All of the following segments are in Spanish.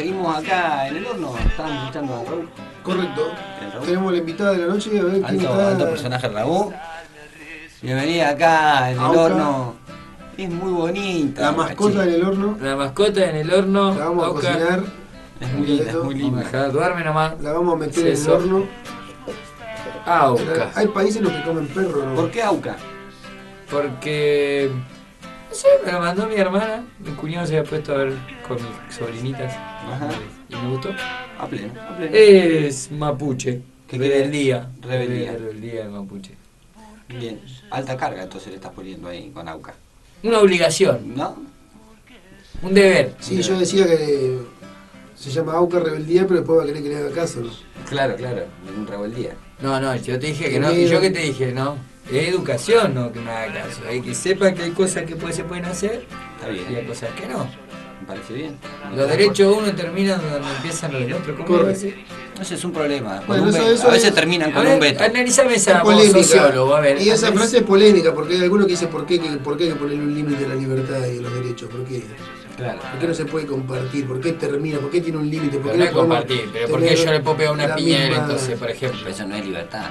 seguimos acá en el horno. Estábamos escuchando a Raúl. Correcto. Raúl. Tenemos la invitada de la noche. A ver quién está. Alto personaje Raúl. Bienvenida acá en el Auca. horno. Es muy bonita. La mascota en el horno. La mascota en el horno. La vamos a Auca. cocinar. Es muy linda, es muy Vamos a linda. dejar, duerme nomás. La vamos a meter en el Eso. horno. Auca. Hay países en los que comen perro, ¿no? ¿Por qué Auca? Porque. No sé, me lo mandó mi hermana. Mi cuñado se había puesto a ver con mis sobrinitas. Ajá. Y me gustó. A pleno, a pleno. Es mapuche. ¿Qué quiere? Rebeldía. Rebeldía. Rebeldía de mapuche. Bien. Alta carga entonces le estás poniendo ahí con Auca. Una obligación. ¿No? Un deber. Sí, yo decía que se llama Auca Rebeldía, pero después va a querer que le haga caso, ¿no? Claro, claro. Ningún rebeldía. No, yo te dije que no. ¿Y yo qué te dije? No. Es educación, no que me haga caso. Hay que sepa que hay cosas que se pueden hacer Está y hay bien. cosas que no. Me parece bien. Los derechos de uno terminan donde empiezan los del otro. ¿Cómo Correcto. iba a decir? Ese es un problema. Con Bueno, un eso- veto. eso A veces es- terminan A con un ver, veto. analizame esa Es voz polémica. sociólogo. A ver. Y esa analiz- frase es polémica, porque hay algunos que dicen por qué hay que ponerle un límite a la libertad y a los derechos. ¿Por qué? Claro. ¿Por qué no se puede compartir? ¿Por qué termina? ¿Por qué tiene un límite? ¿Por Pero qué no es podemos compartir, pero ¿por qué tener yo le puedo pegar una la piña a él misma- entonces, por ejemplo? Pero eso no es libertad.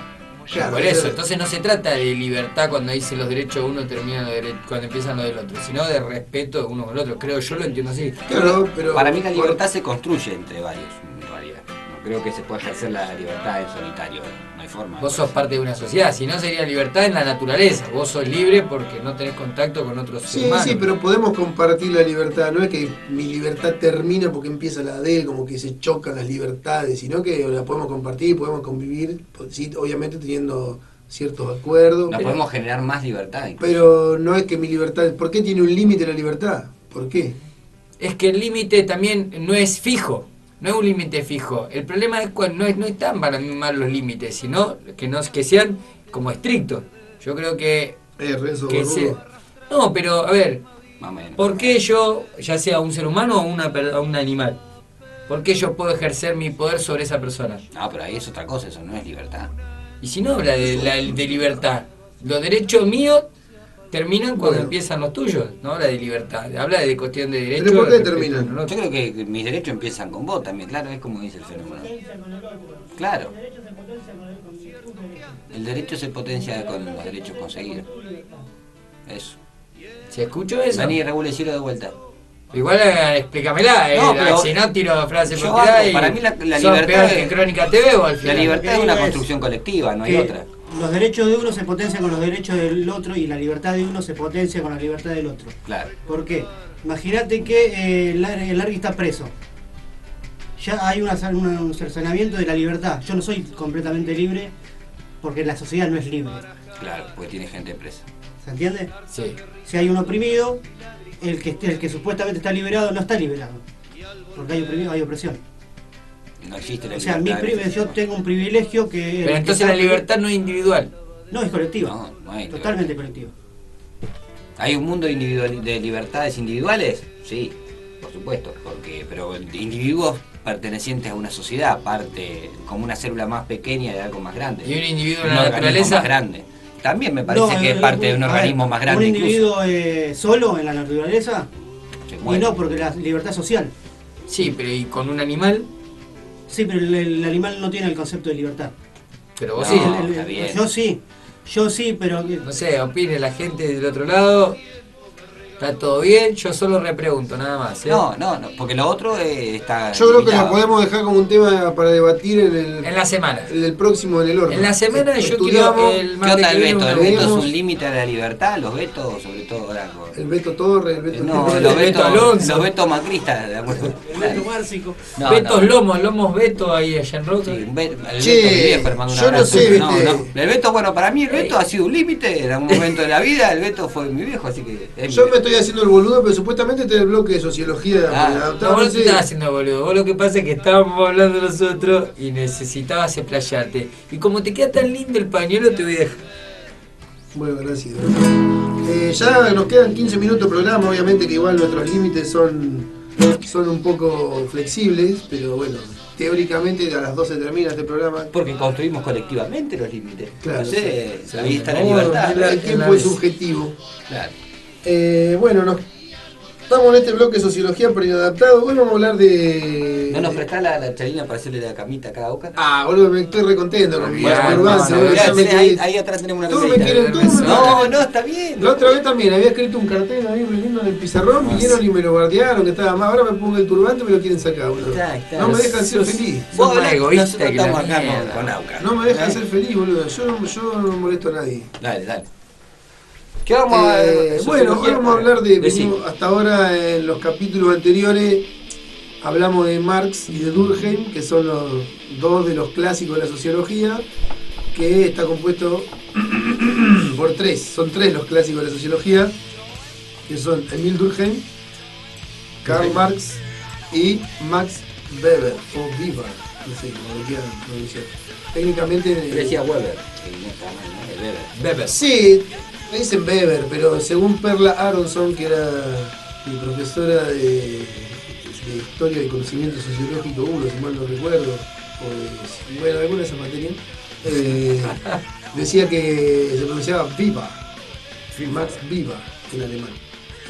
Claro, Por eso, pero- entonces no se trata de libertad cuando dice los derechos de uno terminan cuando empiezan los del otro, sino de respeto uno con el otro. Creo, yo lo entiendo así. Claro, pero Para mí la por- libertad se construye entre varios, en realidad. No creo que se pueda ejercer la libertad en solitario. No hay forma. Vos sos parte de una sociedad, si no sería libertad en la naturaleza. Vos sos libre porque no tenés contacto con otros Sí, humanos. sí, pero podemos compartir la libertad. No es que mi libertad termina porque empieza la de él, como que se chocan las libertades, sino que la podemos compartir, podemos convivir, sí, obviamente teniendo ciertos acuerdos. No podemos generar más libertad. incluso. Pero no es que mi libertad... ¿Por qué tiene un límite la libertad? ¿Por qué? Es que el límite también no es fijo, no es un límite fijo. El problema es cuando no están para mí mal los límites, sino que sean como estrictos. Yo creo que Renzo que Borrudo. se... No, pero a ver, Más o menos. ¿por qué yo, ya sea un ser humano o un animal, por qué yo puedo ejercer mi poder sobre esa persona? No, pero ahí es otra cosa, eso no es libertad. Y si no habla de libertad, los derechos míos terminan cuando Bueno. empiezan los tuyos, no habla de libertad, habla de cuestión de derechos. ¿Pero por qué respeto terminan? al otro. Yo creo que mis derechos empiezan con vos también, claro, es como dice el fenómeno. Claro. El derecho se potencia con los derechos conseguidos. Eso. ¿Se escuchó eso? Vení, Raúl, decirlo de vuelta. Igual explícamela, No, pero si no tiro frase yo por tirar hago- y para mí la son libertad peor es- que Crónica TV o al La final. libertad es digo una es construcción colectiva, no hay que otra. los derechos de uno se potencian con los derechos del otro y la libertad de uno se potencia con la libertad del otro. Claro. ¿Por qué? Imagínate que el Largui está preso. Ya hay un cercenamiento de la libertad. Yo no soy completamente libre porque la sociedad no es libre. Claro, porque tiene gente presa. ¿Se entiende? Sí. Si hay un oprimido, el que supuestamente está liberado no está liberado. Porque hay oprimido, hay opresión. No existe la O sea, libertad. yo tengo un privilegio que... Pero entonces la libertad no es individual. No, es colectiva. No hay Totalmente colectiva. ¿Hay un mundo de libertades individuales? Sí, por supuesto, pero individuos pertenecientes a una sociedad, parte como una célula más pequeña de algo más grande. Y un individuo Un en la organismo naturaleza. más grande. También me parece No, que es parte de un a ver, organismo más grande Un incluso. individuo solo en la naturaleza, Se y muere. no, porque la libertad social. Sí, pero ¿y con un animal? Sí, pero el animal no tiene el concepto de libertad. Pero vos No, sí. está bien. Yo sí, pero... No sé, opine la gente del otro lado. Está todo bien, yo solo repregunto, nada más. ¿eh? No, porque lo otro está. Yo creo que limitado. lo podemos dejar como un tema para debatir En la semana. en el próximo en el horno. En la semana yo Estudiamos quiero ¿Qué el martes onda el que viene veto? una El veto es veamos. un límite a la libertad, los vetos, sobre todo ahora con. el Beto Torres, el Beto No, Torres. los Beto vetos, Alonso. los vetos macristas, de acuerdo. Márcico. No, Betos no. lomos Beto ahí allá en Roca. Sí, el Che, Beto, mi viejo, hermano, un yo no abrazo. sé, No, viste. no. El Beto, bueno, para mí el Beto ha sido un límite en algún momento de la vida. El Beto fue mi viejo, así que. es Yo mi- me estoy haciendo el boludo, pero supuestamente este es el bloque de sociología. Ah, No, vos no te estás haciendo boludo. Vos lo que pasa es que estábamos hablando nosotros y necesitabas explayarte. Y como te queda tan lindo el pañuelo, te voy a dejar. Bueno, gracias. Ya nos quedan 15 minutos de programa, obviamente que igual nuestros límites son un poco flexibles, pero bueno, teóricamente a las 12 termina este programa. Porque construimos colectivamente los límites. Claro, No sé, sí. ahí está la No, libertad. la- El tiempo es subjetivo. Claro. Bueno, Estamos en este bloque de sociología por inadaptado. Hoy vamos a hablar de. ¿No nos prestás la charina para hacerle la camita a cada boca? Ah, boludo, me estoy recontento con mi Bueno, turbante, no, boludo, mirá, ya me ahí, quedé- ahí atrás tenemos una Todos me meserita. quieren, todos me No, quieren. no, está bien. La otra vez también había escrito un cartel ahí re lindo en el pizarrón, Ah, vinieron sí. y me lo guardearon, que estaba más. Ahora me pongo el turbante y me lo quieren sacar, boludo. Está. No me dejan ser feliz. Sos Vos más hablás, egoísta nosotros que la estamos acá mierda. con Auca. No me dejan ser feliz, boludo. Yo no molesto a nadie. Dale. ¿Qué vamos a Bueno, hoy vamos a hablar de. Decí. Hasta ahora en los capítulos anteriores hablamos de Marx y de Durkheim, que son los dos de los clásicos de la sociología, que está compuesto por tres. Son tres los clásicos de la sociología, que son Emil Durkheim, Karl Marx y Max Weber, o Weber, no sé cómo lo quieran pronunciar. Técnicamente. Decía Weber. Que no está mal, ¿no? El Weber. Bebes. Sí, le dicen Weber, pero según Perla Aronson, que era mi profesora de Historia y Conocimiento Sociológico 1, si mal no recuerdo, o bueno, alguna de esas materias, decía que se pronunciaba Viva, Max Viva en alemán.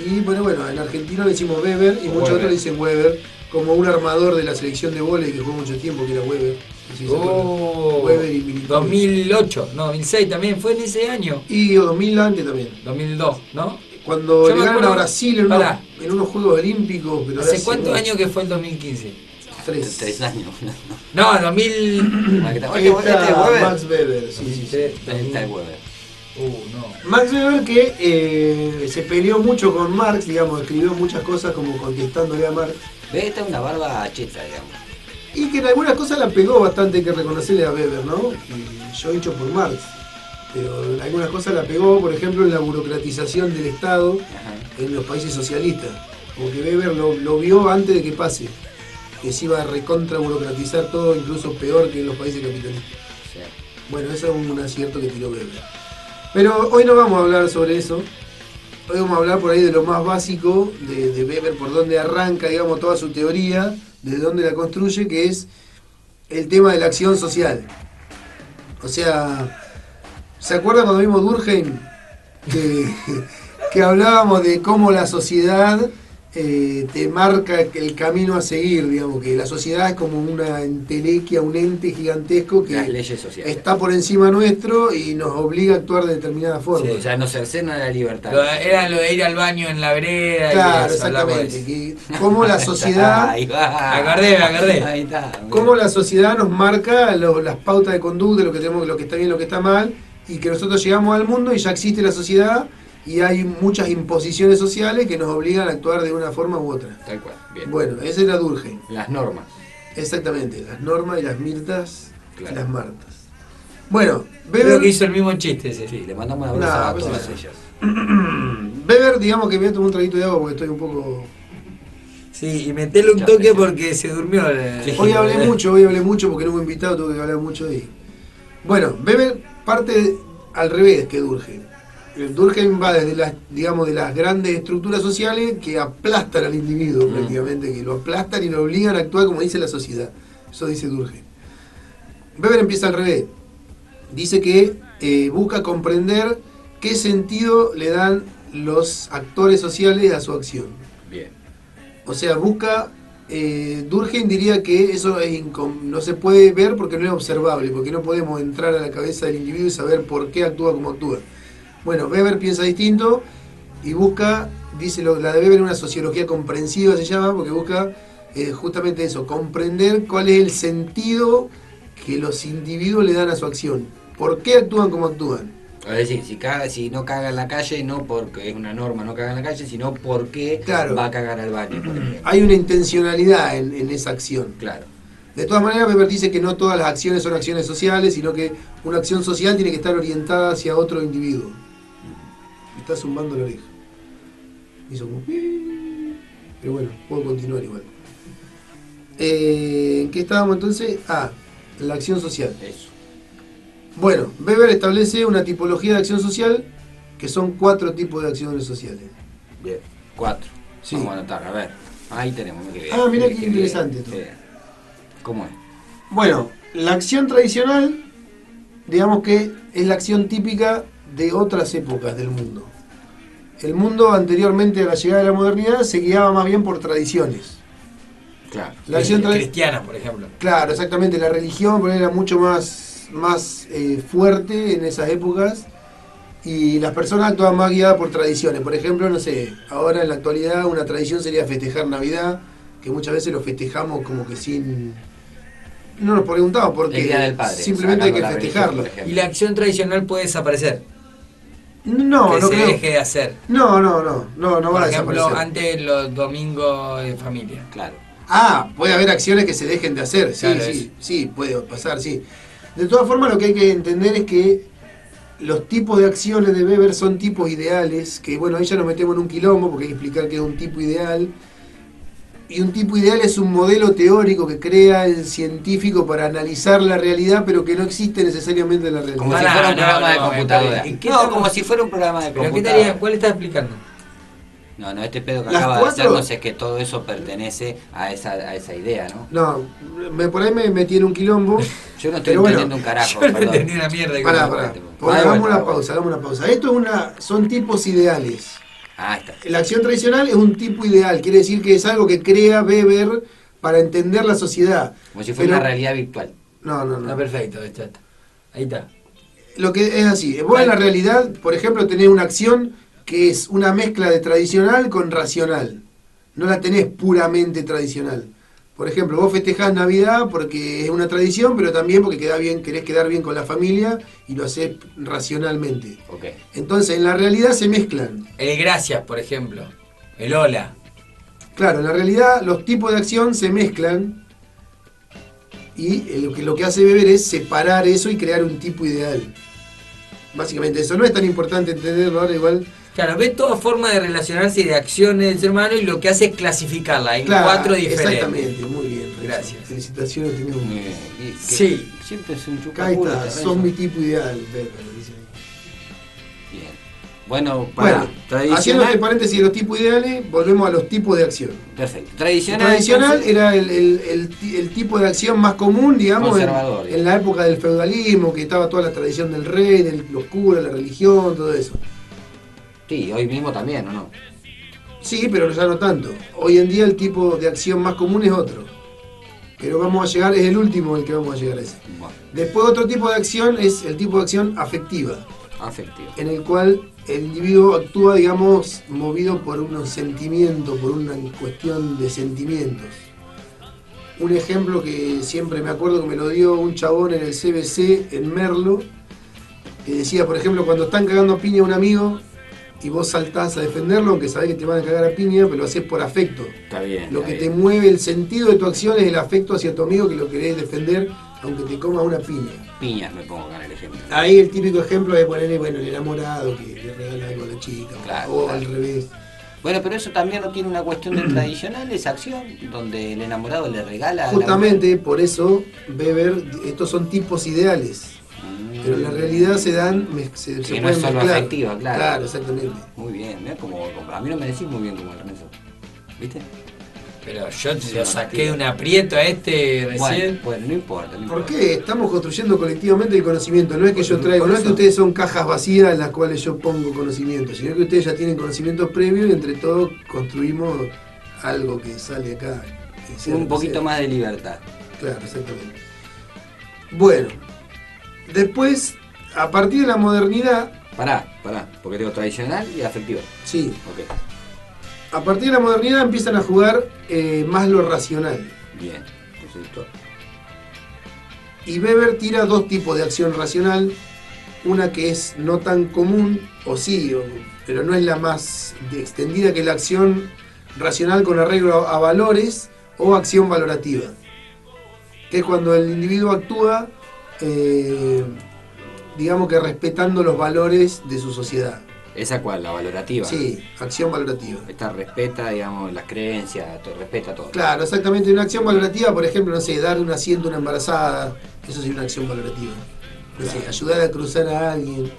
Y bueno, en argentino le decimos Weber y muchos Weber. otros le dicen Weber, como un armador de la selección de vóley que jugó mucho tiempo, que era Weber. No sé si se acuerdan. Oh, Weber y Militao. 2008, no, 2006 también, fue en ese año. Y 2000 antes también. 2002, ¿no? Cuando Yo me llegaron a acuerdo- Brasil Pará. en unos Juegos Olímpicos, pero ¿Hace cuántos años que fue el 2015? 3. 3 años. No, 2000... Ahí está Ahí está Weber. Max Weber, sí. Ahí está el Weber. No. Max Weber que se peleó mucho con Marx, digamos, escribió muchas cosas como contestándole a Marx. Ve, esta es una barba cheta, digamos. Y que en algunas cosas la pegó bastante, hay que reconocerle a Weber, ¿no? Y yo dicho por Marx. Pero en algunas cosas la pegó, por ejemplo, en la burocratización del Estado Ajá. en los países socialistas. Como que Weber lo vio antes de que pase. Que se iba a recontra burocratizar todo, incluso peor que en los países capitalistas. Sí. Bueno, eso es un acierto que tiró Weber. Pero hoy no vamos a hablar sobre eso. Hoy vamos a hablar por ahí de lo más básico de Weber, por dónde arranca, digamos, toda su teoría, desde dónde la construye, que es el tema de la acción social. O sea, ¿se acuerdan cuando vimos Durkheim? Que hablábamos de cómo la sociedad te marca el camino a seguir, digamos, que la sociedad es como una entelequia, un ente gigantesco Las que leyes sociales. está por encima nuestro y nos obliga a actuar de determinada forma. O sea, nos cercenan la libertad. Era lo de ir al baño en la vereda. Claro, y eso, hablamos de exactamente. eso. Que cómo la sociedad, Ahí va. Me acordé. Ahí está. cómo la sociedad nos marca las pautas de conducta, lo que tenemos, lo que está bien, lo que está mal, y que nosotros llegamos al mundo y ya existe la sociedad y hay muchas imposiciones sociales que nos obligan a actuar de una forma u otra. Tal cual. Bien. Bueno, ese era Durkheim. Las normas. Exactamente, las normas y las mirtas Claro. y las martas. Bueno, Creo Weber, que hizo el mismo chiste ese. Sí, le mandamos un abrazo No, a pues todas no. ellas. Weber, digamos que me voy a tomar un traguito de agua porque estoy un poco... Sí, y metele un Ya, toque sí. porque se durmió. Sí. Hoy hablé mucho porque no hubo invitado, tuve que hablar mucho de ahí. Bueno, Weber parte al revés que Durkheim. Durkheim va desde las grandes estructuras sociales que aplastan al individuo prácticamente, que lo aplastan y lo obligan a actuar como dice la sociedad. Eso dice Durkheim. Weber empieza al revés. Dice que busca comprender qué sentido le dan los actores sociales a su acción. Bien. O sea, busca... Durkheim diría que eso no se puede ver porque no es observable, porque no podemos entrar a la cabeza del individuo y saber por qué actúa como actúa. Bueno, Weber piensa distinto y busca, dice la de Weber es una sociología comprensiva se llama, porque busca justamente eso, comprender cuál es el sentido que los individuos le dan a su acción. ¿Por qué actúan como actúan? Es decir, si no caga en la calle, no porque es una norma no caga en la calle, sino porque Claro. va a cagar al baño, por ejemplo. Hay una intencionalidad en esa acción. Claro. De todas maneras, Weber dice que no todas las acciones son acciones sociales, sino que una acción social tiene que estar orientada hacia otro individuo. Me está zumbando la oreja. Hizo como... Pero bueno, puedo continuar igual. ¿En qué estábamos entonces? La acción social. Eso. Bueno, Weber establece una tipología de acción social que son 4 tipos de acciones sociales. Bien. 4. Sí. Vamos a anotar, a ver. Ahí tenemos. Mirá qué interesante esto. ¿Cómo es? Bueno, la acción tradicional, digamos que es la acción típica de otras épocas del mundo. el mundo anteriormente a la llegada de la modernidad se guiaba más bien por tradiciones. Claro. La acción cristiana, por ejemplo. Claro, exactamente. La religión era mucho más fuerte en esas épocas y las personas actuaban más guiadas por tradiciones. Por ejemplo, no sé, ahora en la actualidad una tradición sería festejar Navidad, que muchas veces lo festejamos como que sin... No nos preguntamos por qué. El Día del Padre, simplemente hay que sacando la festejarlo. religión, por Y la acción tradicional puede desaparecer. No, que no se creo. deje de hacer. No va Por a ejemplo, desaparecer. antes los domingos de familia. Claro. Puede haber acciones que se dejen de hacer, sí, Claro, sí, puede pasar, sí. De todas formas, lo que hay que entender es que los tipos de acciones de Weber son tipos ideales, que bueno, ahí ya nos metemos en un quilombo porque hay que explicar qué es un tipo ideal. Y un tipo ideal es un modelo teórico que crea el científico para analizar la realidad, pero que no existe necesariamente en la realidad. Como si Pará, fuera un programa de no, computadora. ¿en qué No, estamos? como si fuera un programa de ¿Pero qué computadora. estaría, cuál estás explicando? No, este pedo que Las acaba cuatro- de hacernos es que todo eso pertenece a esa idea, ¿no? No, por ahí me metí en un quilombo. Yo no estoy Pero bueno, entendiendo un carajo, Yo no perdón. entendí una mierda. Pará. Ah, Hagamos bueno, una pausa. Esto son tipos ideales. Ahí está. La acción tradicional es un tipo ideal, quiere decir que es algo que crea Weber para entender la sociedad. Como si fuera Pero- una realidad virtual. No. Está perfecto, ya está. Ahí está. Lo que es así, vos en la realidad, por ejemplo, tenés una acción que es una mezcla de tradicional con racional. No la tenés puramente tradicional. Por ejemplo, vos festejás Navidad porque es una tradición, pero también porque querés quedar bien con la familia y lo hacés racionalmente. Ok. Entonces, en la realidad se mezclan. El gracias, por ejemplo. El hola. Claro, en la realidad los tipos de acción se mezclan y lo que hace Weber es separar eso y crear un tipo ideal. Básicamente eso. No es tan importante entenderlo ahora igual. Claro, ve toda forma de relacionarse y de acciones del ser humano y lo que hace es clasificarla en Claro, cuatro diferentes. exactamente, muy bien. Renzo. Gracias. Felicitaciones, tenés un... Muy bien. Y que Sí. Siempre es un Acá chupaculo. está, Renzo. sos mi tipo ideal, Weber, dice ahí. Bien. Bueno, Bueno, haciendo tradicional. este paréntesis de los tipos ideales, volvemos a los tipos de acción. Perfecto. El Tradicional. tradicional entonces, era el tipo de acción más común, digamos, Conservador, en la época del feudalismo, que estaba toda la tradición del rey, de los curas, la religión, todo eso. Sí, hoy mismo también, ¿o no? Sí, pero ya no tanto. Hoy en día el tipo de acción más común es otro. Pero vamos a llegar, es el último el que vamos a llegar a ese. Bueno, Después otro tipo de acción es el tipo de acción afectiva, afectivo. en el cual el individuo actúa, digamos, movido por unos sentimientos, por una cuestión de sentimientos. Un ejemplo que siempre me acuerdo que me lo dio un chabón en el CBC en Merlo, que decía, por ejemplo, cuando están cagando a piña a un amigo y vos saltás a defenderlo, aunque sabés que te van a cagar a piña, pero lo haces por afecto. Está bien. Lo está que te bien. mueve, el sentido de tu acción es el afecto hacia tu amigo que lo querés defender, aunque te comas una piña. Piñas me pongo acá en el ejemplo. Ahí el típico ejemplo es ponerle, bueno, el enamorado que le regala algo a la chica, Claro, o claro. al revés. Bueno, pero eso también no tiene una cuestión de tradicional, esa acción, donde el enamorado le regala. a la Justamente por eso, Weber, estos son tipos ideales, mujer. pero en la realidad se dan, se Que no pueden es solo mezclar. afectiva, claro. Claro, exactamente. Muy bien, mira como a mí no me decís muy bien como Ernesto. ¿Viste? Pero yo lo saqué de un aprieto a este recién. Bueno, no importa. No ¿Por importa. qué? Estamos construyendo colectivamente el conocimiento. No es que yo traigo, no es que ustedes son cajas vacías en las cuales yo pongo conocimiento, sino que ustedes ya tienen conocimientos previos y entre todos construimos algo que sale acá. que sea lo Un que poquito sea. más de libertad. Claro, exactamente. Bueno, después, a partir de la modernidad, Pará, porque tengo tradicional y afectivo. sí, Ok, a partir de la modernidad empiezan a jugar más lo racional. bien. Perfecto. Y Weber tira dos tipos de acción racional, una que es no tan común, o sí, pero no es la más extendida, que es la acción racional con arreglo a valores o acción valorativa, que es cuando el individuo actúa, digamos que respetando los valores de su sociedad. ¿Esa cuál? La valorativa. Sí, acción valorativa. Esta respeta, digamos, las creencias, respeta todo. Claro, exactamente. Una acción valorativa, por ejemplo, no sé, dar un asiento a una embarazada, eso sería una acción valorativa. No sé, Claro. ayudar a cruzar a alguien,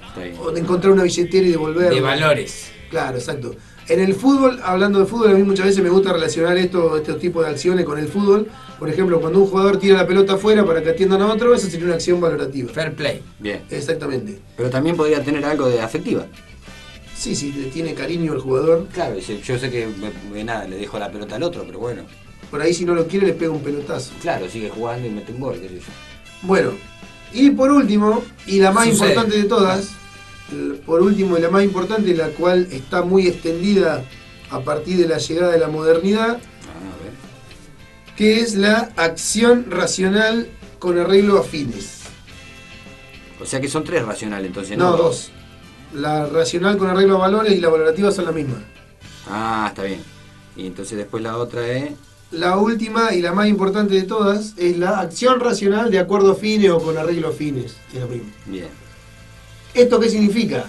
Está bien. o de encontrar una billetera y devolverla. De valores. Claro, exacto. En el fútbol, hablando de fútbol, a mí muchas veces me gusta relacionar estos tipos de acciones con el fútbol. Por ejemplo, cuando un jugador tira la pelota afuera para que atiendan a otro, eso sería una acción valorativa. Fair play. Bien. Exactamente. Pero también podría tener algo de afectiva. Sí, sí, le tiene cariño al jugador. Claro, dice, yo sé que nada, le dejo la pelota al otro, pero bueno. Por ahí si no lo quiere le pega un pelotazo. Claro, sigue jugando y mete un gol, qué sé yo. Bueno, y por último, y la más Sucede. importante de todas, por último y la más importante, la cual está muy extendida a partir de la llegada de la modernidad, Ah, a ver. que es la acción racional con arreglo a fines. O sea que son 3 racionales, entonces, No, 2. La racional con arreglo a valores y la valorativa son la misma. Ah, está bien. Y entonces después la otra es... La última y la más importante de todas es la acción racional de acuerdo a fines o con arreglo a fines. Es lo mismo. Bien. ¿Esto qué significa?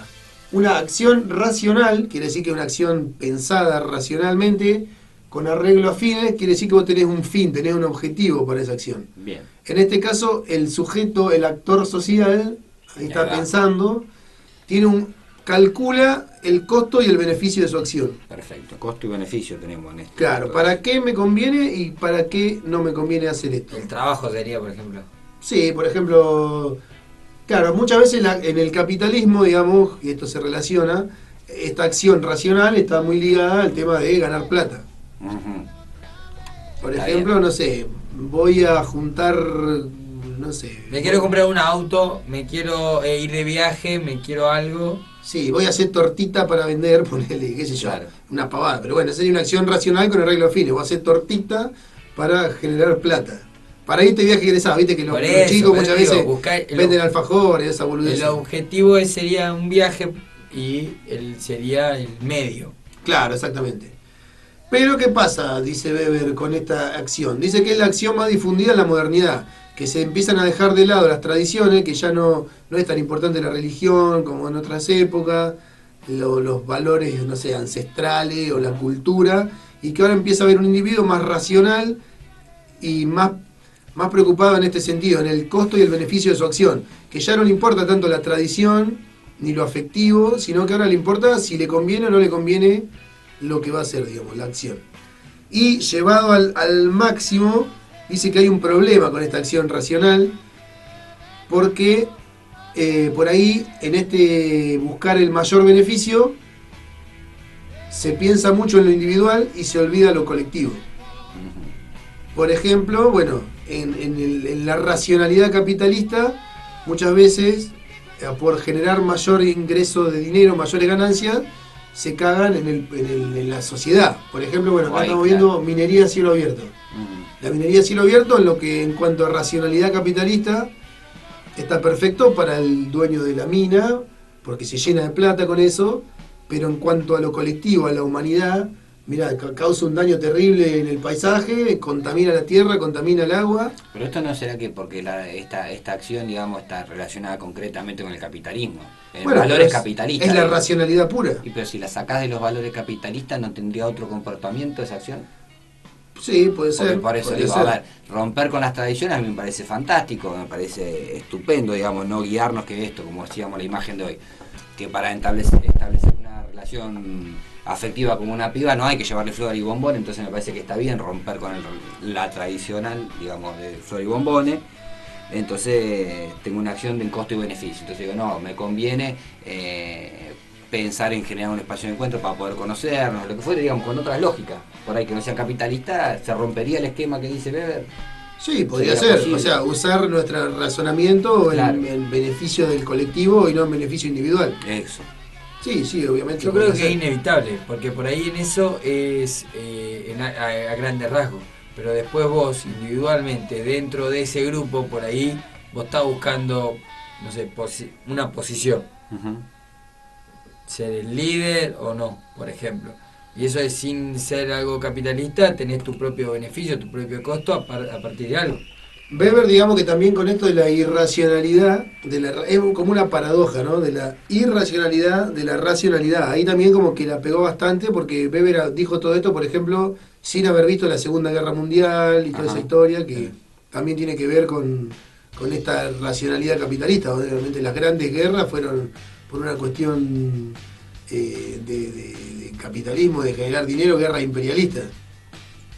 Una acción racional, quiere decir que una acción pensada racionalmente, con arreglo a fines, quiere decir que vos tenés un fin, tenés un objetivo para esa acción. Bien. En este caso, el sujeto, el actor social, ahí está Ahí va. pensando, calcula el costo y el beneficio de su acción. Perfecto. Costo y beneficio tenemos en este. Claro, ¿para qué me conviene y para qué no me conviene hacer esto? El trabajo sería, por ejemplo. Sí, por ejemplo, claro, muchas veces en el capitalismo, digamos, y esto se relaciona, esta acción racional está muy ligada al tema de ganar plata. Ujú. Por Está ejemplo, bien. no sé, voy a juntar, no sé... Me quiero comprar un auto, me quiero ir de viaje, me quiero algo. Sí, voy a hacer tortita para vender, ponele, qué sé yo, Claro. una pavada. Pero bueno, sería una acción racional con arreglo a fines. Voy a hacer tortita para generar plata. Para irte de viaje egresado, viste que los, Por los eso, chicos por muchas eso digo, veces buscar el venden alfajores, esa boludez. El objetivo sería un viaje y sería el medio. Claro, exactamente. Pero ¿qué pasa? Dice Weber con esta acción. Dice que es la acción más difundida en la modernidad, que se empiezan a dejar de lado las tradiciones, que ya no es tan importante la religión como en otras épocas, los valores, no sé, ancestrales o la cultura, y que ahora empieza a haber un individuo más racional y más preocupado en este sentido, en el costo y el beneficio de su acción, que ya no le importa tanto la tradición ni lo afectivo, sino que ahora le importa si le conviene o no le conviene lo que va a hacer, digamos, la acción. Y llevado al máximo, dice que hay un problema con esta acción racional, porque por ahí, en este buscar el mayor beneficio, se piensa mucho en lo individual y se olvida lo colectivo. Por ejemplo, bueno, en la racionalidad capitalista, muchas veces, por generar mayor ingreso de dinero, mayores ganancias, se cagan en la sociedad. Por ejemplo, bueno, acá Ahí, estamos claro. viendo minería a cielo abierto. La minería a cielo abierto, en cuanto a racionalidad capitalista, está perfecto para el dueño de la mina, porque se llena de plata con eso, pero en cuanto a lo colectivo, a la humanidad, mira, causa un daño terrible en el paisaje, contamina la tierra, contamina el agua. Pero esto no será que porque esta acción, digamos, está relacionada concretamente con el capitalismo. Bueno, Valores pero capitalistas. es la digo. racionalidad pura. Y pero si la sacás de los valores capitalistas, ¿no tendría otro comportamiento esa acción? Sí, puede Porque ser. por eso podría digo, ser. a ver, romper con las tradiciones a mí me parece fantástico, me parece estupendo, digamos, no guiarnos que esto, como decíamos la imagen de hoy, que para establecer una relación afectiva como una piba no hay que llevarle flor y bombón, entonces me parece que está bien romper con la tradicional, digamos, de flor y bombones. Entonces tengo una acción de costo y beneficio, entonces digo, no, me conviene pensar en generar un espacio de encuentro para poder conocernos, lo que fuera, digamos, con otras lógicas. Por ahí que no sea capitalista, se rompería el esquema que dice Weber. Sí, podría Sería ser. posible. O sea, usar nuestro razonamiento Claro. en beneficio del colectivo y no en beneficio individual. Eso. Sí, sí, obviamente. Yo creo podría que es ser. inevitable, porque por ahí en eso es a grandes rasgos. Pero después vos, individualmente, dentro de ese grupo, por ahí, vos estás buscando, no sé, una posición. Ujú. Ser el líder o no, por ejemplo. Y eso es sin ser algo capitalista, tenés tu propio beneficio, tu propio costo a partir de algo. Weber, digamos que también con esto de la irracionalidad, es como una paradoja, ¿no? De la irracionalidad, de la racionalidad. Ahí también como que la pegó bastante porque Weber dijo todo esto, por ejemplo, sin haber visto la Segunda Guerra Mundial y toda Ajá. esa historia que también tiene que ver con esta racionalidad capitalista. Obviamente las grandes guerras fueron por una cuestión de capitalismo, de generar dinero, guerra imperialista.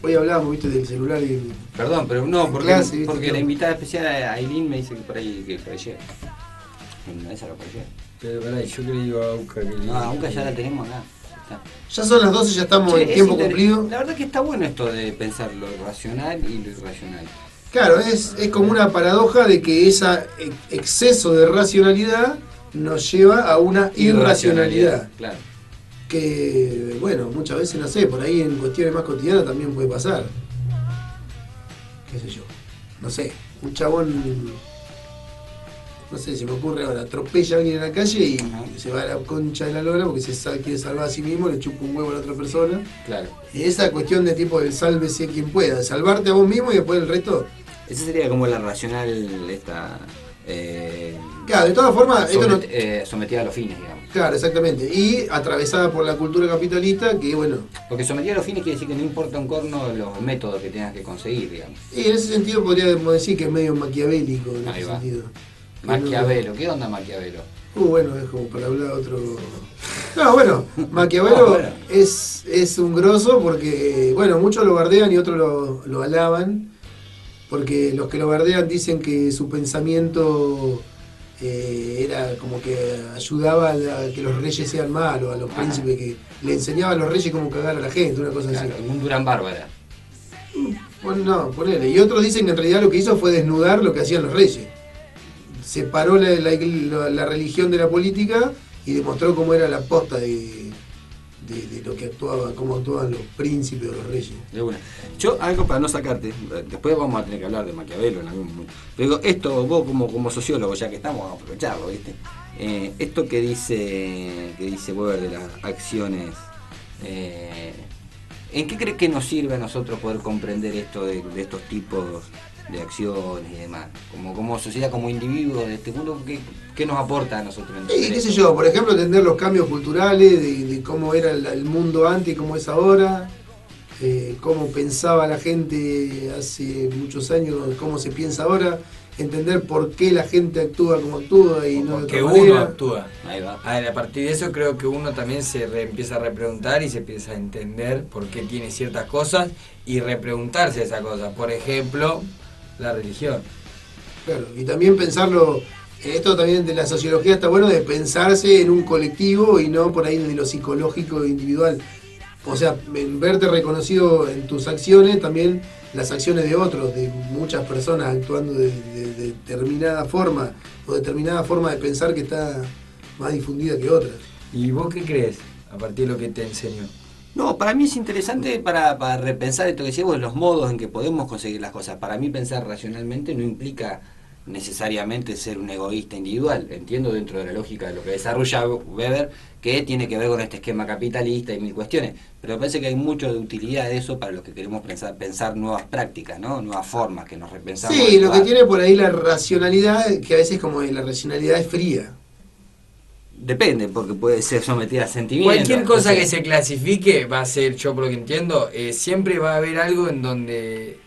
Hoy hablábamos, viste, del celular y... Perdón, pero no, En porque, clase, ¿viste? porque la invitada especial Aileen me dice que por ahí que apareció. Esa lo apareció. Pero pará, yo que le digo a Auca que No, Auca ya la tenemos acá. Está. Ya son las 12, ya estamos Che, en tiempo es cumplido. La verdad que está bueno esto de pensar lo racional y lo irracional. Claro, es como una paradoja de que ese exceso de racionalidad nos lleva a una irracionalidad. Claro. Que, bueno, muchas veces, no sé, por ahí en cuestiones más cotidianas también puede pasar. Qué sé yo. No sé, un chabón, no sé, se me ocurre ahora, atropella a alguien en la calle y se va a la concha de la lora porque quiere salvar a sí mismo, le chupa un huevo a la otra persona. Claro. Y esa cuestión de tipo de sálvese quien pueda, de salvarte a vos mismo y después el resto. Esa sería como la racional esta. Claro, de todas formas, esto no. Sometida a los fines, digamos. Claro, exactamente. Y atravesada por la cultura capitalista, que bueno. Porque sometida a los fines quiere decir que no importa un corno los métodos que tengas que conseguir, digamos. Y en ese sentido podríamos decir que es medio maquiavélico en Ahí ese va. sentido. Maquiavelo, ¿qué onda Maquiavelo? Bueno, es como para hablar otro. No, bueno, Maquiavelo bueno. es un grosso porque, bueno, muchos lo bardean y otros lo alaban. Porque los que lo bardean dicen que su pensamiento era como que ayudaba a que los reyes sean malos, a los príncipes, que le enseñaba a los reyes cómo cagar a la gente, una cosa Claro, así. un Durán Bárbara. Bueno, no, ponele. Y otros dicen que en realidad lo que hizo fue desnudar lo que hacían los reyes. Separó la religión de la política y demostró cómo era la posta de lo que actuaba, cómo actuaban los príncipes o los reyes. De una. Yo, algo para no sacarte, después vamos a tener que hablar de Maquiavelo en algún momento. Pero digo, esto, vos como sociólogo, ya que estamos, vamos a aprovecharlo, ¿viste? Esto que dice Weber de las acciones, ¿en qué crees que nos sirve a nosotros poder comprender esto de estos tipos de acciones y demás? Como sociedad, como individuo de este mundo, ¿qué nos aporta a nosotros? Y qué sé yo, por ejemplo, entender los cambios culturales, de cómo era el mundo antes y cómo es ahora, cómo pensaba la gente hace muchos años, cómo se piensa ahora, entender por qué la gente actúa como actúa y no de porque otra uno manera. actúa. Ahí va. A partir de eso creo que uno también empieza a repreguntar y se empieza a entender por qué tiene ciertas cosas y repreguntarse esas cosas. Por ejemplo, la religión. Claro, y también pensarlo, esto también de la sociología está bueno, de pensarse en un colectivo y no por ahí de lo psicológico e individual. O sea, en verte reconocido en tus acciones, también las acciones de otros, de muchas personas actuando de determinada forma, o determinada forma de pensar que está más difundida que otras. ¿Y vos qué crees a partir de lo que te enseñó? No, para mí es interesante para repensar esto que decíamos, los modos en que podemos conseguir las cosas. Para mí pensar racionalmente no implica necesariamente ser un egoísta individual. Entiendo dentro de la lógica de lo que desarrolla Weber que tiene que ver con este esquema capitalista y mil cuestiones, pero me parece que hay mucho de utilidad de eso para los que queremos pensar nuevas prácticas, ¿no? Nuevas formas que nos repensamos. Sí, lo que tiene por ahí la racionalidad, que a veces como la racionalidad es fría. Depende, porque puede ser sometida a sentimientos. Cualquier cosa o sea, que se clasifique va a ser, yo por lo que entiendo, siempre va a haber algo en donde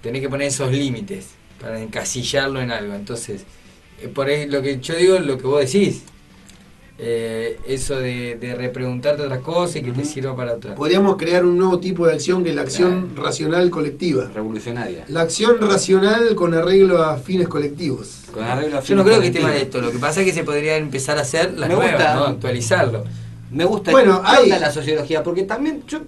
tenés que poner esos límites para encasillarlo en algo. Entonces, por ahí lo que yo digo es lo que vos decís. Eso de repreguntarte otras cosas y que te sirva para otras. Podríamos crear un nuevo tipo de acción que es la acción racional colectiva. revolucionaria. La acción racional con arreglo a fines colectivos. Con arreglo a Yo no fines creo que esté mal colectivos. esto. Lo que pasa es que se podría empezar a hacer las Me nuevas, gusta. ¿no? Actualizarlo. Me gusta Bueno, ¿qué hay- onda la sociología, porque también yo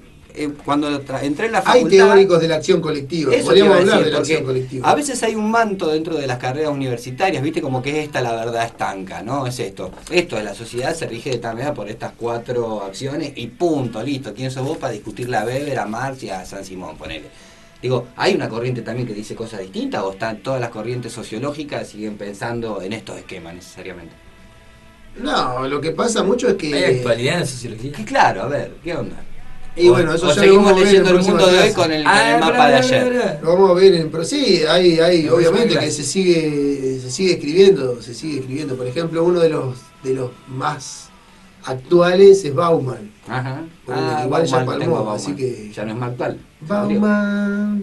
cuando entré en la Hay facultad... teóricos de la acción colectiva. Eso Podríamos te iba a hablar decir, de la acción porque colectiva. a veces hay un manto dentro de las carreras universitarias, viste, como que es esta la verdad estanca, ¿no? Es esto es la sociedad se rige de tal manera por estas 4 acciones y punto, listo. ¿Quién sos vos para discutirle a Weber, a Marx y a San Simón, ponele? Digo, ¿hay una corriente también que dice cosas distintas o están todas las corrientes sociológicas siguen pensando en estos esquemas necesariamente? No, lo que pasa mucho es que... ¿Hay actualidad en la sociología? Que claro, a ver, ¿qué onda? Y bueno, eso o ya lo seguimos vamos a ver en leyendo el próxima mundo de hoy clase. con el mapa de ayer. Lo vamos a ver pero sí, hay La próxima obviamente clase. que se sigue escribiendo. Por ejemplo, uno de los más actuales es Bauman. Ajá. Bueno, igual ya Bauman, palmó, tengo Bauman. así que- Ya no es más actual. Bauman.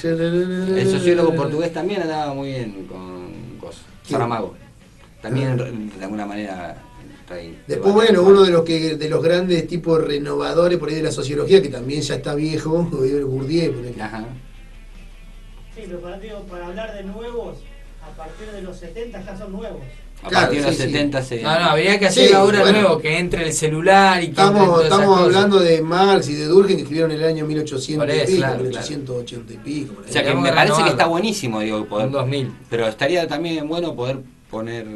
El sociólogo portugués también andaba muy bien con cosas. ¿Quién? Saramago. También de alguna manera trae. Después, bueno, uno de los grandes tipos renovadores por ahí de la sociología, que también ya está viejo, Bourdieu, por ejemplo. Ajá. Sí, pero para hablar de nuevos, a partir de los 70 ya son nuevos. A Claro, partir de los sí, sí. 70 se... No, habría que hacer Sí, ahora bueno. nuevo, que entre el celular y que entren todas esas Estamos cosas. hablando de Marx y de Durkheim, que escribieron en el año 1800 Por eso, y pico, claro, 1880 y pico. por ahí. O sea que Deberíamos me parece que renovarlo. está buenísimo, digo, poder, Un 2000. pero estaría también bueno poder poner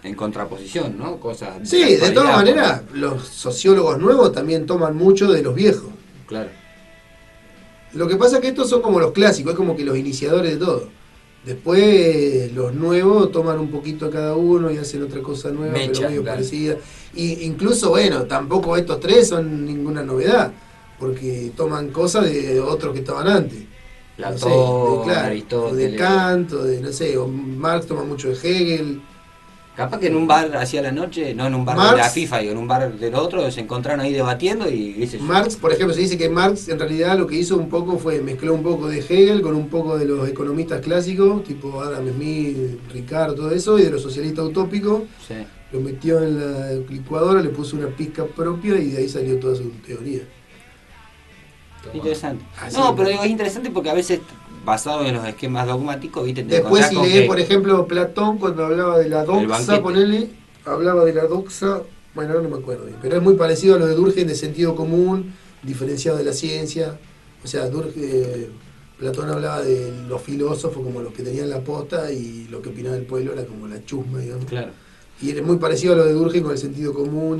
en contraposición, ¿no? Cosas. Sí, de de todas actualidad, maneras, los sociólogos nuevos también toman mucho de los viejos. Claro. Lo que pasa es que estos son como los clásicos, es como que los iniciadores de todo. Después los nuevos toman un poquito cada uno y hacen otra cosa nueva, Mecha, pero medio claro. parecida. Y incluso, bueno, tampoco estos tres son ninguna novedad, porque toman cosas de otros que estaban antes. Platón, o de Aristóteles. Kant, o de, no sé, o Marx toma mucho de Hegel. Capaz que en un bar hacia la noche, no en un bar Marx- de la FIFA, y en un bar del otro, se encontraron ahí debatiendo y dice Marx, por ejemplo, se dice que Marx en realidad lo que hizo un poco fue mezcló un poco de Hegel con un poco de los economistas clásicos, tipo Adam Smith, Ricardo, todo eso, y de los socialistas utópicos. sí. Lo metió en la licuadora, le puso una pizca propia y de ahí salió toda su teoría. Interesante. Así No, es. pero digo, es interesante porque a veces, basado en los esquemas dogmáticos, ¿viste? Te Después, encontrás si con lees, que- por ejemplo, Platón, cuando hablaba de la El doxa, banquete. ponele, hablaba de la doxa, bueno, ahora no me acuerdo bien, pero es muy parecido a lo de Durkheim de sentido común, diferenciado de la ciencia. O sea, Platón hablaba de los filósofos como los que tenían la posta y lo que opinaba el pueblo era como la chusma, digamos. Claro. Y es muy parecido a lo de Durkheim con el sentido común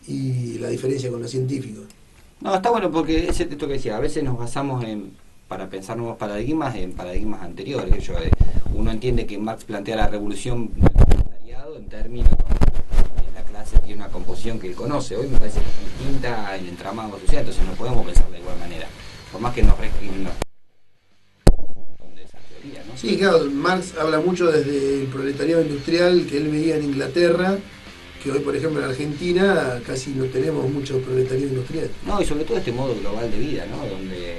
y la diferencia con los científicos. No, está bueno porque es esto que decía, a veces nos basamos para pensar nuevos paradigmas en paradigmas anteriores. Que uno entiende que Marx plantea la revolución del proletariado en términos de la clase tiene una composición que él conoce. Hoy me parece que es distinta el entramado social, entonces no podemos pensar de igual manera. Por más que nos de esa teoría, ¿no? Sí, claro, Marx habla mucho desde el proletariado industrial que él veía en Inglaterra, que hoy, por ejemplo, en Argentina casi no tenemos mucho proletariado industrial. No, y sobre todo este modo global de vida, ¿no? Donde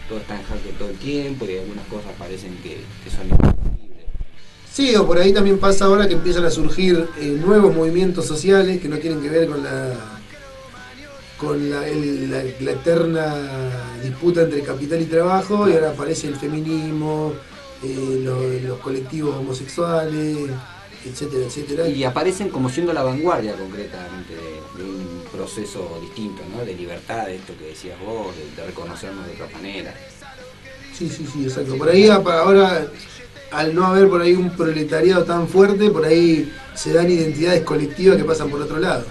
todo está en jaque todo el tiempo y algunas cosas parecen que son imposibles. Sí, o por ahí también pasa ahora que empiezan a surgir nuevos movimientos sociales que no tienen que ver con la eterna disputa entre capital y trabajo, y ahora aparece el feminismo, los colectivos homosexuales, etcétera, etcétera. Y aparecen como siendo la vanguardia concretamente de un proceso distinto, ¿no? De libertad, de esto que decías vos, de reconocernos de otra manera. Sí, exacto. Por ahí ahora, al no haber por ahí un proletariado tan fuerte, por ahí se dan identidades colectivas que pasan por otro lado.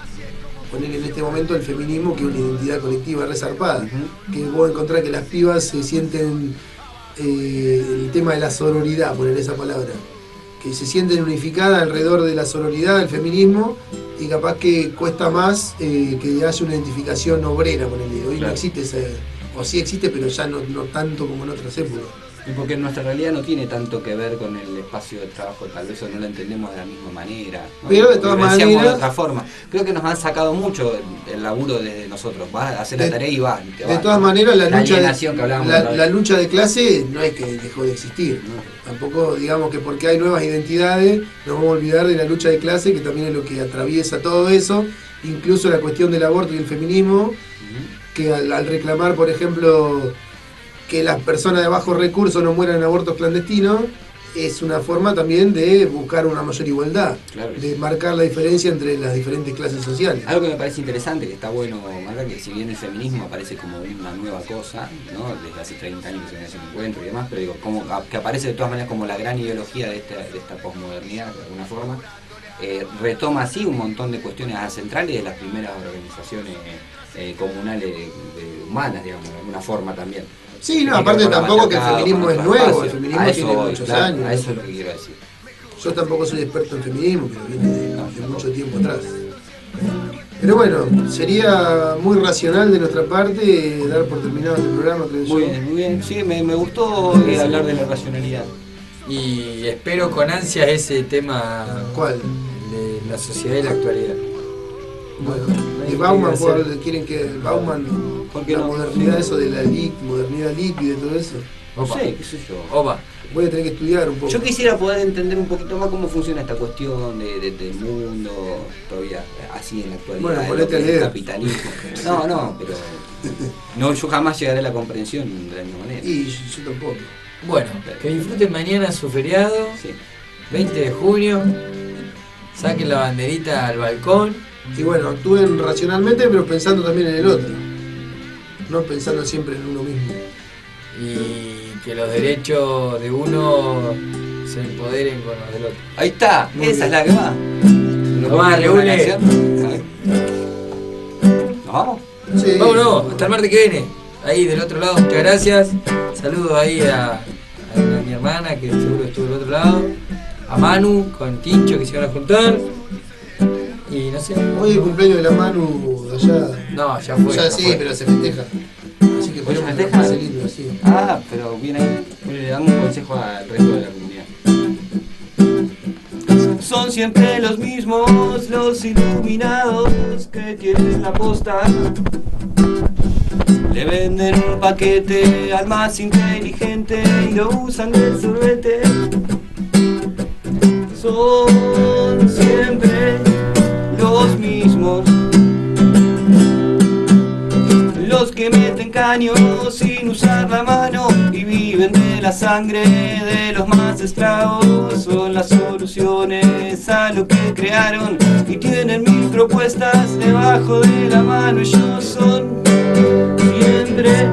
Poner en este momento el feminismo, que es una identidad colectiva resarpada. Ujú. Que vos encontrás que las pibas se sienten el tema de la sororidad, poner esa palabra. Que se sienten unificadas alrededor de la sororidad, del feminismo, y capaz que cuesta más que haya una identificación obrera, ponele. Hoy Claro. no existe ese, o sí existe, pero ya no tanto como en otras épocas. Y porque nuestra realidad no tiene tanto que ver con el espacio de trabajo, tal vez o no la entendemos de la misma manera, ¿no? Pero de todas Vivenciamos maneras- de otra forma. Creo que nos han sacado mucho el laburo desde nosotros. Vas a hacer la tarea y vas. te De vas, todas ¿no? maneras, la alienación que hablábamos otra vez. lucha de clase no es que dejó de existir. No. Tampoco digamos que porque hay nuevas identidades nos vamos a olvidar de la lucha de clase, que también es lo que atraviesa todo eso, incluso la cuestión del aborto y el feminismo, Ujú. que al reclamar, por ejemplo, que las personas de bajos recursos no mueran en abortos clandestinos, es una forma también de buscar una mayor igualdad, Claro que de sí. marcar la diferencia entre las diferentes clases sociales. Algo que me parece interesante, que está bueno marcar, que si bien el feminismo aparece como una nueva cosa, ¿no? Desde hace 30 años que se hace un encuentro y demás, pero digo, que aparece de todas maneras como la gran ideología de esta posmodernidad, de alguna forma, retoma así un montón de cuestiones centrales de las primeras organizaciones comunales humanas, digamos, de alguna forma también. Sí, no, Que aparte tiene que ver con tampoco que el patriarcado, feminismo con es otros nuevo, el espacios. feminismo A eso tiene voy, muchos claro, años. a eso es lo que quiero decir. Yo tampoco soy experto en feminismo, pero viene de mucho tiempo atrás. Pero bueno, sería muy racional de nuestra parte dar por terminado este programa, creo yo. Muy bien, sí, me gustó hablar de la racionalidad. Y espero con ansias ese tema ¿Cuál? de la sociedad y la actualidad. Bueno, Ahí de Bauman, quiere hacer. quieren que Bauman, ¿Por qué la no? modernidad, eso de la modernidad líquida y todo eso. No Opa. sé, qué sé yo. Opa. Voy a tener que estudiar un poco. Yo quisiera poder entender un poquito más cómo funciona esta cuestión del mundo todavía así en la actualidad, Bueno, de ponete lo que a es leer. el capitalismo. No, pero no, yo jamás llegaré a la comprensión de la misma manera. Y yo tampoco. Bueno, que disfruten mañana su feriado, Sí. 20 de junio. saquen la banderita al balcón. Y bueno, actúen racionalmente, pero pensando también en el otro. No pensando siempre en uno mismo. Y que los derechos de uno se empoderen con los del otro. Ahí está, Muy esa bien. es la que va. Tomá, Leule. ¿Nos vamos? Sí. Vámonos, hasta el martes que viene. Ahí del otro lado, muchas gracias. Saludos ahí a mi hermana que seguro estuvo del otro lado. A Manu con Tincho que se van a juntar. Y no sé. Hoy es el cumpleaños de la Manu de allá. No, ya fue. Ya ya sí, fue. pero se festeja. Así que ¿Hoy se esperemos que festeja? la pase lindo, así. Ah, pero viene ahí. Le damos un consejo al resto de la comunidad. Son siempre los mismos, los iluminados que tienen la posta. Le venden un paquete al más inteligente y lo usan de sorbete. Son siempre los mismos, los que meten caños sin usar la mano y viven de la sangre de los más esclavos. Son las soluciones a lo que crearon y tienen mil propuestas debajo de la mano. Ellos son siempre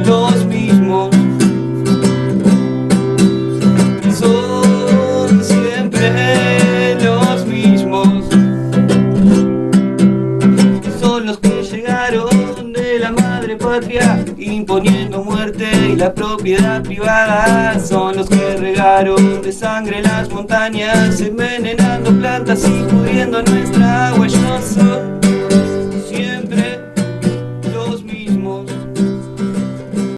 los mismos, son siempre los mismos, son los que llegaron de la madre patria imponiendo muerte y la propiedad privada. Son los que regaron de sangre las montañas envenenando plantas y pudriendo nuestra agua. Ellos son